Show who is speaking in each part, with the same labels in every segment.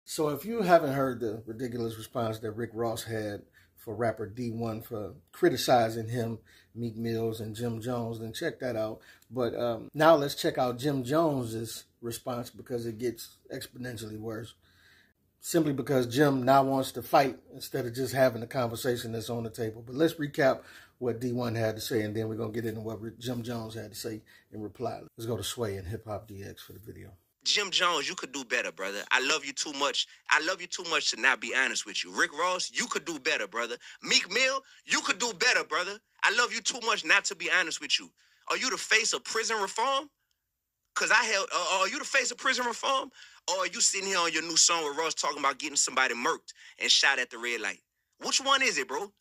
Speaker 1: So if you haven't heard the ridiculous response that Rick Ross had for rapper dee1 for criticizing him, Meek Mills, and Jim Jones, then check that out. But now let's check out Jim Jones's response, because it gets exponentially worse. Simply because Jim now wants to fight instead of just having a conversation that's on the table. But let's recap what dee1 had to say, and then we're going to get into what Jim Jones had to say in reply. Let's go to Sway and Hip Hop DX for the video.
Speaker 2: Jim Jones, you could do better, brother. I love you too much. I love you too much to not be honest with you. Rick Ross, you could do better, brother. Meek Mill, you could do better, brother. I love you too much not to be honest with you. Are you the face of prison reform? Because are you the face of prison reform? Or are you sitting here on your new song with Ross talking about getting somebody murked and shot at the red light? Which one is it, bro?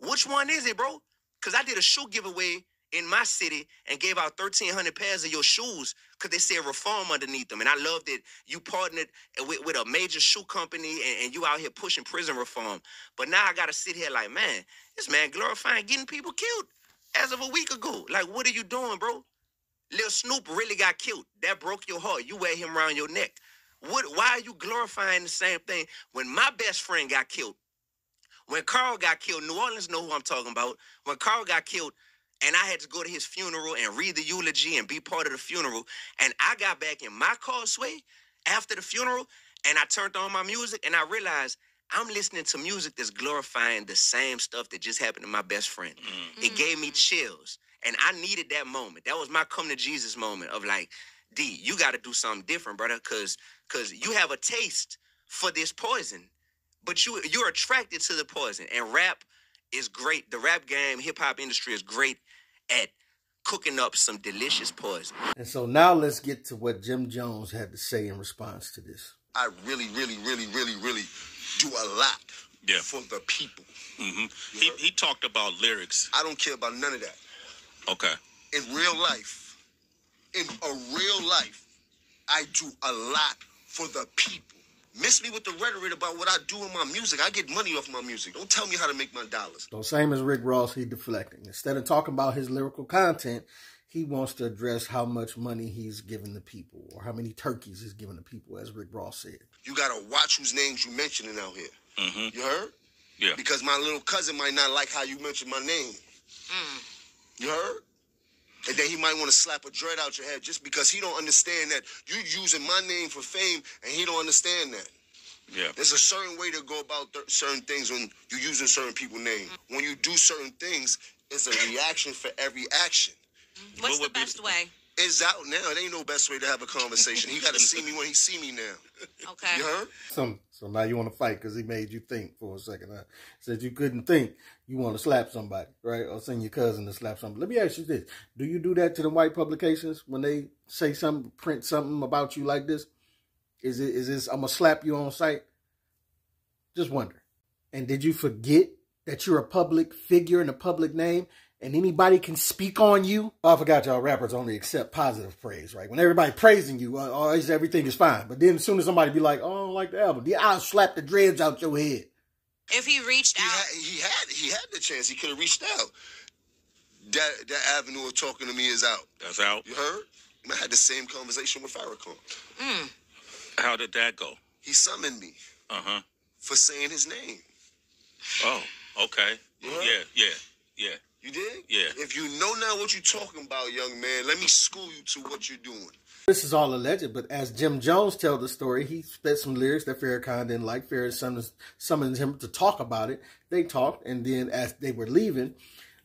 Speaker 2: Which one is it, bro? Because I did a shoe giveaway in my city and gave out 1,300 pairs of your shoes because they said reform underneath them. And I love that you partnered with a major shoe company and you out here pushing prison reform. But now I got to sit here like, man, this man glorifying getting people killed as of a week ago. Like, what are you doing, bro? Lil Snoop really got killed. That broke your heart. You wear him around your neck. Why are you glorifying the same thing when my best friend got killed? When Carl got killed, New Orleans know who I'm talking about. When Carl got killed, and I had to go to his funeral and read the eulogy and be part of the funeral. And I got back in my car, Sway, after the funeral, and I turned on my music, and I realized I'm listening to music that's glorifying the same stuff that just happened to my best friend. It gave me chills, and I needed that moment. That was my come to Jesus moment of like, D, you got to do something different, brother, because you have a taste for this poison, but you're attracted to the poison, and rap is great. The rap game, hip-hop industry is great at cooking up some delicious poison.
Speaker 1: And so now let's get to what Jim Jones had to say in response to this.
Speaker 3: I really do a lot for the people.
Speaker 4: He talked about lyrics.
Speaker 3: I don't care about none of that.
Speaker 4: Okay.
Speaker 3: In real life, I do a lot for the people. Miss me with the rhetoric about what I do in my music. I get money off my music. Don't tell me how to make my dollars.
Speaker 1: So same as Rick Ross, he deflecting. Instead of talking about his lyrical content, he wants to address how much money he's giving the people or how many turkeys he's giving the people, as Rick Ross said.
Speaker 3: You got to watch whose names you mentioning out here. You heard?
Speaker 4: Yeah.
Speaker 3: Because my little cousin might not like how you mention my name. You heard? And then he might want to slap a dread out your head just because he don't understand that you using my name for fame, and he don't understand that.
Speaker 4: Yeah.
Speaker 3: There's a certain way to go about certain things when you're using certain people's name. When you do certain things, it's a reaction for every action.
Speaker 5: What's the best way?
Speaker 3: It's out now. It ain't no best way to have a conversation. He got to see me when he see me now.
Speaker 5: Okay.
Speaker 3: You heard?
Speaker 1: So now you want to fight because he made you think for a second. Said you couldn't think. You want to slap somebody, right? Or send your cousin to slap somebody. Let me ask you this. Do you do that to the white publications when they say something, print something about you like this? Is this, I'm going to slap you on sight? Just wonder. And did you forget that you're a public figure and a public name and anybody can speak on you? Oh, I forgot y'all rappers only accept positive praise, right? When everybody praising you, everything is fine. But then as soon as somebody be like, oh, I don't like the album, I'll slap the dreads out your head.
Speaker 5: If he reached out.
Speaker 3: He had the chance. He could have reached out. That avenue of talking to me is out.
Speaker 4: That's out.
Speaker 3: You heard? I had the same conversation with Farrakhan.
Speaker 4: How did that go?
Speaker 3: He summoned me. For saying his name.
Speaker 4: Oh, okay. Yeah.
Speaker 3: You did?
Speaker 4: Yeah.
Speaker 3: If you know now what you're talking about, young man, let me school you to what you're doing.
Speaker 1: This is all alleged, but as Jim Jones tells the story, he spit some lyrics that Farrakhan didn't like. Farrakhan summoned him to talk about it. They talked, and then as they were leaving,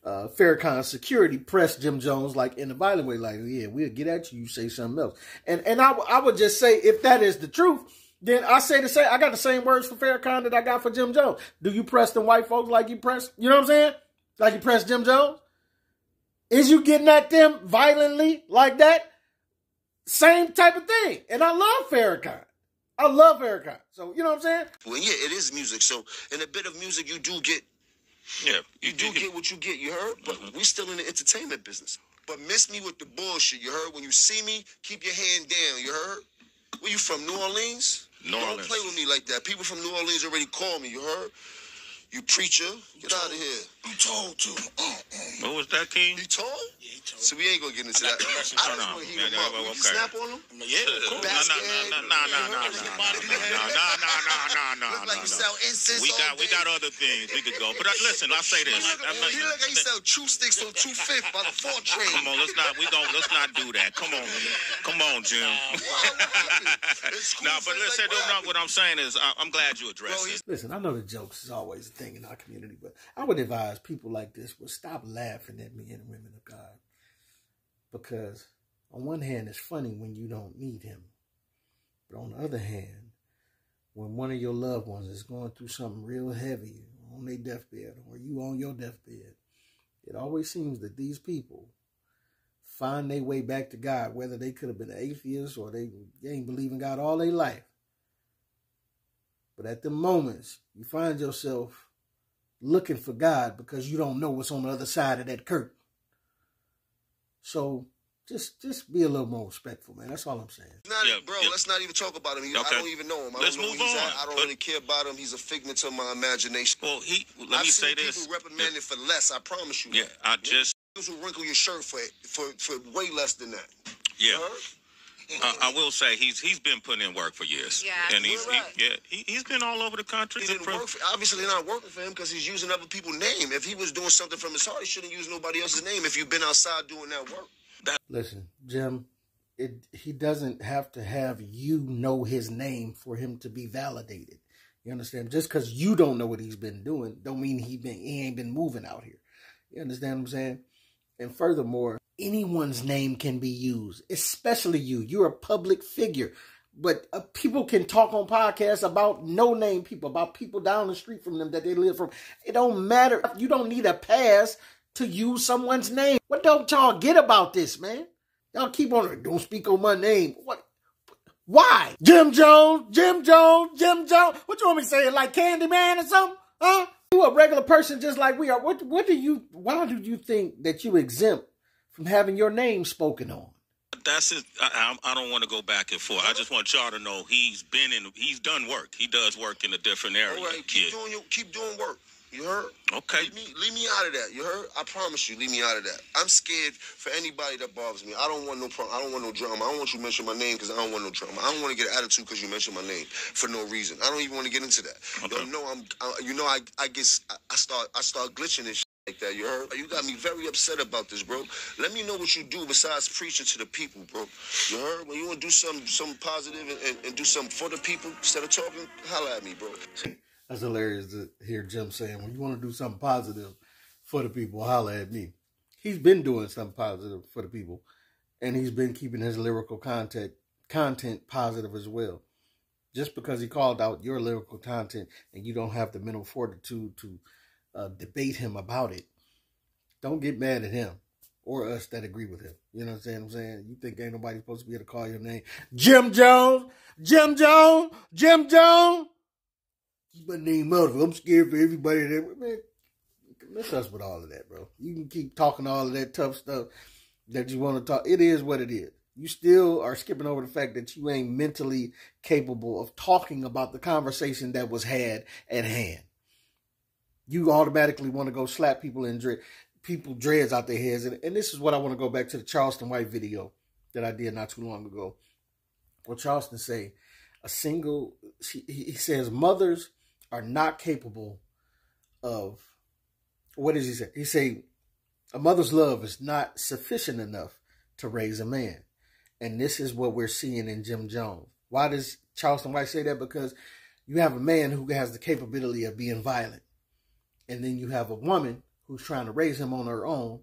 Speaker 1: Farrakhan's security pressed Jim Jones like in a violent way, like, yeah, we'll get at you, you say something else. And I would just say, if that is the truth, then I got the same words for Farrakhan that I got for Jim Jones. Do you press them white folks like you press, you know what I'm saying? Like you press Jim Jones? Is you getting at them violently like that? Same type of thing. And I love Farrakhan. So, you know what I'm saying?
Speaker 3: Well, yeah, it is music. So in a bit of music, you do get, you do get what you get, you heard? But we still in the entertainment business. But miss me with the bullshit, you heard? When you see me, keep your hand down, you heard? Where you from, New Orleans? Don't play with me like that. People from New Orleans already called me, you heard? You preacher, get out of here.
Speaker 6: You told to.
Speaker 4: What was that, King?
Speaker 3: He told?
Speaker 6: Yeah, he told.
Speaker 3: So we ain't gonna get into that. I just want to heat him up. Will you snap on him?
Speaker 6: Yeah, of course.
Speaker 4: No.
Speaker 3: sell incense.
Speaker 4: We got other things we could go. But listen, I'll say this.
Speaker 3: He look like he sell true sticks on 2/5 by the 4th train.
Speaker 4: Come on, let's not do that. Come on, Jim. No, but listen, what I'm saying is, I'm glad you addressed it.
Speaker 1: Listen, I know the jokes is always a thing in our community, but I would advise people like this would stop laughing at men and women of God. Because on one hand, it's funny when you don't need him. But on the other hand, when one of your loved ones is going through something real heavy on their deathbed, or you on your deathbed, it always seems that these people find their way back to God, whether they could have been atheists or they ain't believe in God all their life. But at the moments, you find yourself looking for God because you don't know what's on the other side of that curtain. So just be a little more respectful, man. That's all I'm saying.
Speaker 3: Let's not even talk about him. I don't even know him. I don't know who he's at. I don't really care about him. He's a figment of my imagination.
Speaker 4: Well, let me say this.
Speaker 3: I've seen people reprimanded for less. I promise you.
Speaker 4: Yeah,
Speaker 3: Who wrinkle your shirt for way less than that.
Speaker 4: Yeah. I will say he's been putting in work for years.
Speaker 5: Yeah,
Speaker 4: and he's been all over the country.
Speaker 3: Obviously not working for him because he's using other people's name. If he was doing something from his heart, he shouldn't use nobody else's name. If you've been outside doing that work.
Speaker 1: Listen, Jim, he doesn't have to have you know his name for him to be validated. You understand? Just because you don't know what he's been doing, don't mean he ain't been moving out here. You understand what I'm saying? And furthermore, anyone's name can be used, especially you. You're a public figure. But people can talk on podcasts about no-name people, about people down the street from them that they live from. It don't matter. You don't need a pass to use someone's name. What don't y'all get about this, man? Y'all keep on, don't speak on my name. What? Why? Jim Jones. What you want me to say, like Candyman or something? Huh? You a regular person just like we are. Why do you think that you exempt from having your name spoken on?
Speaker 4: That's it. I don't want to go back and forth. I just want y'all to know he's done work. He does work in a different area.
Speaker 3: All right, keep doing work. You heard?
Speaker 4: Okay.
Speaker 3: Leave me out of that. You heard? I promise you, leave me out of that. I'm scared for anybody that bothers me. I don't want no problem. I don't want no drama. I don't want you to mention my name because I don't want no drama. I don't want to get an attitude because you mentioned my name for no reason. I don't even want to get into that. Okay. I start glitching and shit like that. You heard? You got me very upset about this, bro. Let me know what you do besides preaching to the people, bro. You heard? When you want to do something positive and do something for the people instead of talking, holla at me, bro.
Speaker 1: That's hilarious to hear Jim saying, when you want to do something positive for the people, holler at me. He's been doing something positive for the people, and he's been keeping his lyrical content positive as well. Just because he called out your lyrical content and you don't have the mental fortitude to debate him about it, don't get mad at him or us that agree with him. You know what I'm saying? You think ain't nobody supposed to be able to call your name? Jim Jones! Keep my name out of it. I'm scared for everybody that, man, miss us with all of that, bro. You can keep talking all of that tough stuff that you want to talk. It is what it is. You still are skipping over the fact that you ain't mentally capable of talking about the conversation that was had at hand. You automatically want to go slap people in dreads out their heads. And this is what I want to go back to the Charleston White video that I did not too long ago. Well, Charleston say, he says mothers are not capable of, what does he say? He say a mother's love is not sufficient enough to raise a man. And this is what we're seeing in Jim Jones. Why does Charleston White say that? Because you have a man who has the capability of being violent. And then you have a woman who's trying to raise him on her own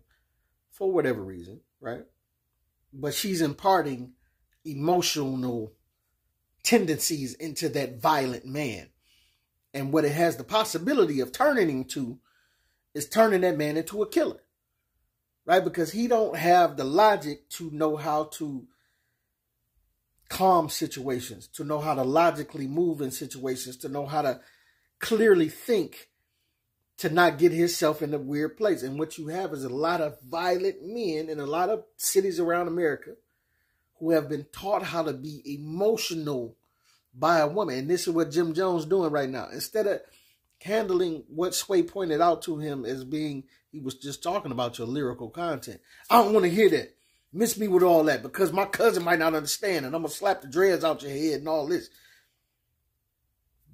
Speaker 1: for whatever reason, right? But she's imparting emotional tendencies into that violent man. And what it has the possibility of turning into is turning that man into a killer, right? Because he don't have the logic to know how to calm situations, to know how to logically move in situations, to know how to clearly think, to not get himself in a weird place. And what you have is a lot of violent men in a lot of cities around America who have been taught how to be emotional by a woman. And this is what Jim Jones doing right now. Instead of handling what Sway pointed out to him as being, he was just talking about your lyrical content. I don't want to hear that. Miss me with all that because my cousin might not understand and I'm going to slap the dreads out your head and all this.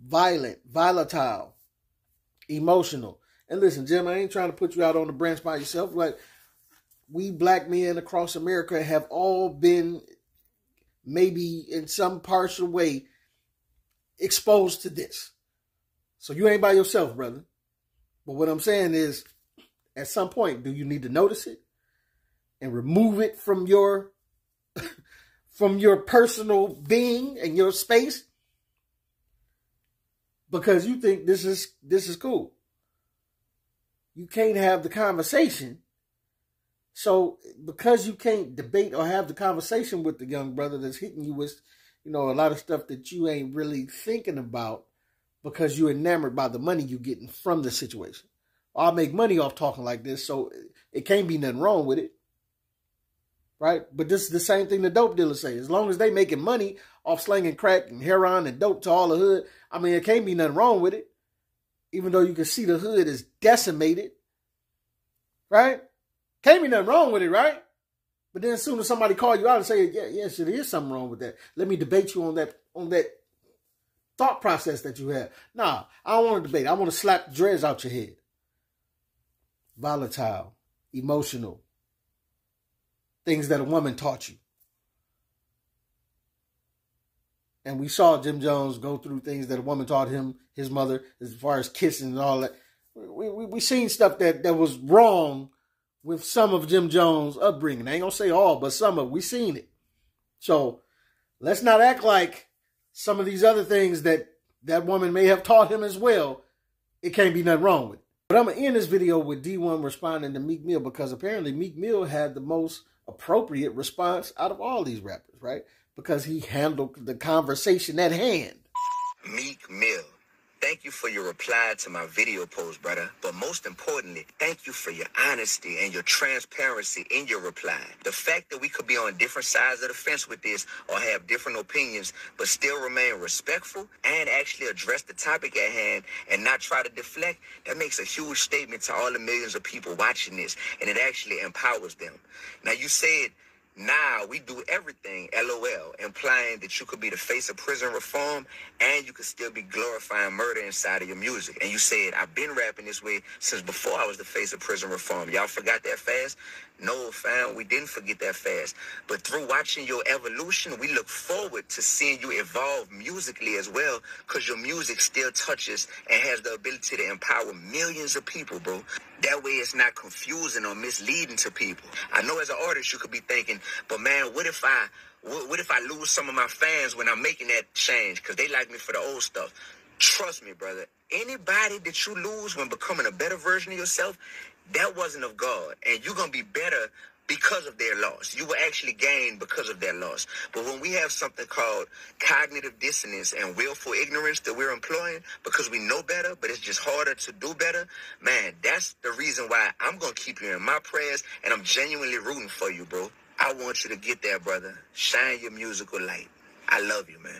Speaker 1: violent, volatile, emotional. And listen, Jim, I ain't trying to put you out on the branch by yourself. Like, we black men across America have all been, maybe in some partial way, exposed to this. So you ain't by yourself, brother. But what I'm saying is, at some point, do you need to notice it and remove it from your personal being and your space? Because you think this is cool. You can't have the conversation. So because you can't debate or have the conversation with the young brother that's hitting you with, a lot of stuff that you ain't really thinking about because you're enamored by the money you're getting from the situation. I'll make money off talking like this, so it can't be nothing wrong with it. Right? But this is the same thing the dope dealers say. As long as they making money off slinging crack and heroin and dope to all the hood, it can't be nothing wrong with it. Even though you can see the hood is decimated. Right? Can't be nothing wrong with it, right? But then as soon as somebody call you out and say, yeah, shit, there is something wrong with that. Let me debate you on that thought process that you have. Nah, I don't want to debate. I want to slap the dreads out your head. Volatile, emotional. Things that a woman taught you. And we saw Jim Jones go through things that a woman taught him, his mother, as far as kissing and all that. We seen stuff that was wrong with some of Jim Jones' upbringing. I ain't gonna say all, but some of it. We seen it. So let's not act like some of these other things that woman may have taught him as well, it can't be nothing wrong with it. But I'm going to end this video with dee1 responding to Meek Mill, because apparently Meek Mill had the most appropriate response out of all these rappers, right? Because he handled the conversation at hand.
Speaker 2: Meek Mill, thank you for your reply to my video post, brother. But most importantly, thank you for your honesty and your transparency in your reply. The fact that we could be on different sides of the fence with this or have different opinions, but still remain respectful and actually address the topic at hand and not try to deflect, that makes a huge statement to all the millions of people watching this, and it actually empowers them. Now, you said, now we do everything, LOL, implying that you could be the face of prison reform and you could still be glorifying murder inside of your music. And you said, I've been rapping this way since before I was the face of prison reform. Y'all forgot that fast? No, fam, we didn't forget that fast. But through watching your evolution, we look forward to seeing you evolve musically as well, because your music still touches and has the ability to empower millions of people, bro. That way it's not confusing or misleading to people. I know as an artist you could be thinking, but man, what if I lose some of my fans when I'm making that change because they like me for the old stuff? Trust me, brother, anybody that you lose when becoming a better version of yourself, that wasn't of God, and you're going to be better because of their loss. You will actually gain because of their loss. But when we have something called cognitive dissonance and willful ignorance that we're employing because we know better, but it's just harder to do better, man, that's the reason why I'm going to keep you in my prayers, and I'm genuinely rooting for you, bro. I want you to get there, brother. Shine your musical light. I love you, man.